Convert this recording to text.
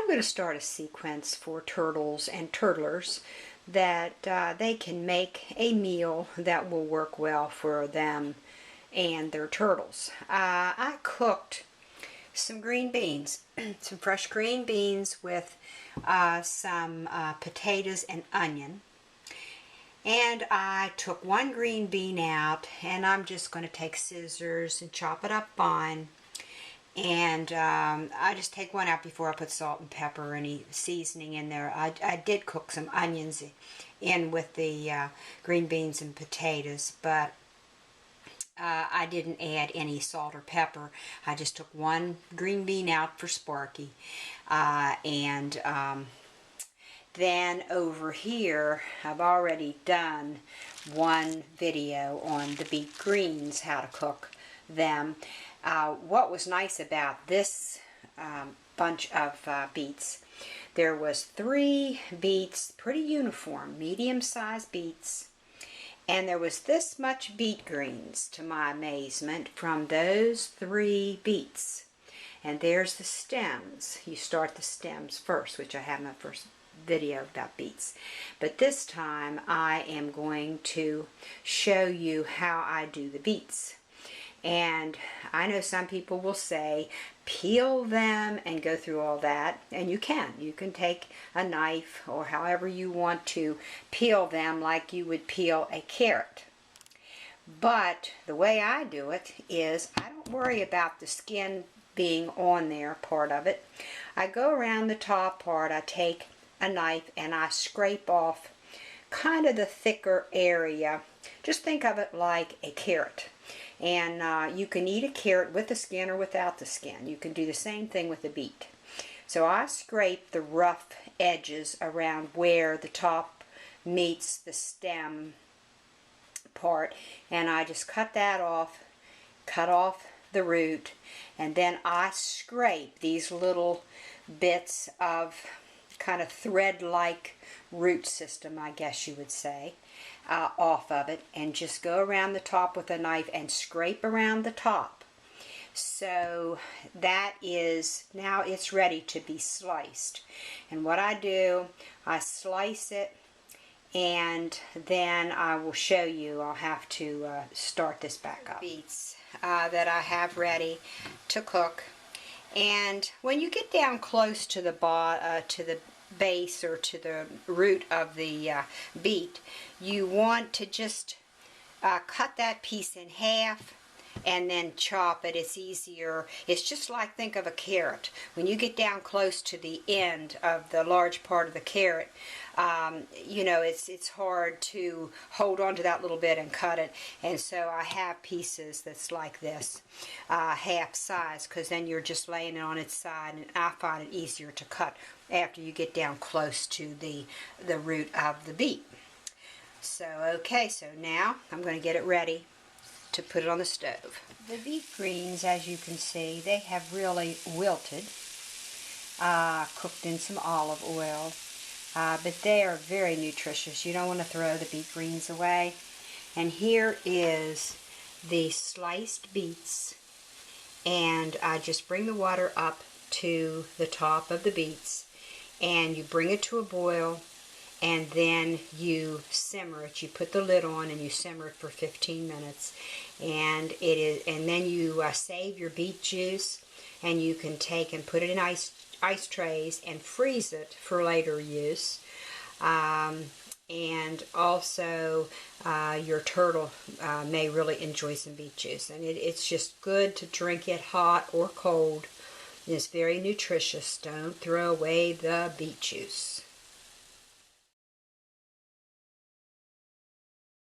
I'm going to start a sequence for turtles and turtlers that they can make a meal that will work well for them and their turtles. I cooked some green beans, some fresh green beans with some potatoes and onion. And I took one green bean out, and I'm just going to take scissors and chop it up fine. And I just take one out before I put salt and pepper or any seasoning in there. I did cook some onions in with the green beans and potatoes, but I didn't add any salt or pepper. I just took one green bean out for Sparky. Then over here, I've already done one video on the beet greens, how to cook them. What was nice about this bunch of beets, there was 3 beets, pretty uniform, medium-sized beets, and there was this much beet greens, to my amazement, from those 3 beets. And there's the stems. You start the stems first, which I have in my first video about beets. But this time I am going to show you how I do the beets. And I know some people will say peel them and go through all that, and you can. You can take a knife or however you want to peel them like you would peel a carrot. But the way I do it is I don't worry about the skin being on there, part of it. I go around the top part, I take a knife and I scrape off kind of the thicker area. Just think of it like a carrot. And you can eat a carrot with the skin or without the skin. You can do the same thing with a beet. So I scrape the rough edges around where the top meets the stem part, and I just cut that off, cut off the root, and then I scrape these little bits of kind of thread-like root system, I guess you would say, off of it, and just go around the top with a knife and scrape around the top. So that is, now it's ready to be sliced. And what I do, I slice it, and then I will show you. I'll have to start this back up. Beets that I have ready to cook. And when you get down close to the base or to the root of the beet, you want to just cut that piece in half and then chop it. It's easier. It's just like, think of a carrot. When you get down close to the end of the large part of the carrot, you know, it's hard to hold on to that little bit and cut it. And so I have pieces that's like this, half size, because then you're just laying it on its side, and I find it easier to cut after you get down close to the root of the beet. So okay, so now I'm going to get it ready to put it on the stove. The beet greens, as you can see, they have really wilted, cooked in some olive oil, but they are very nutritious. You don't want to throw the beet greens away. And here is the sliced beets, and I just bring the water up to the top of the beets, and you bring it to a boil, and then you simmer it. You put the lid on and you simmer it for 15 minutes, and then you save your beet juice, and you can take and put it in ice trays and freeze it for later use. And also your turtle may really enjoy some beet juice, and it's just good to drink it hot or cold. It's very nutritious. Don't throw away the beet juice.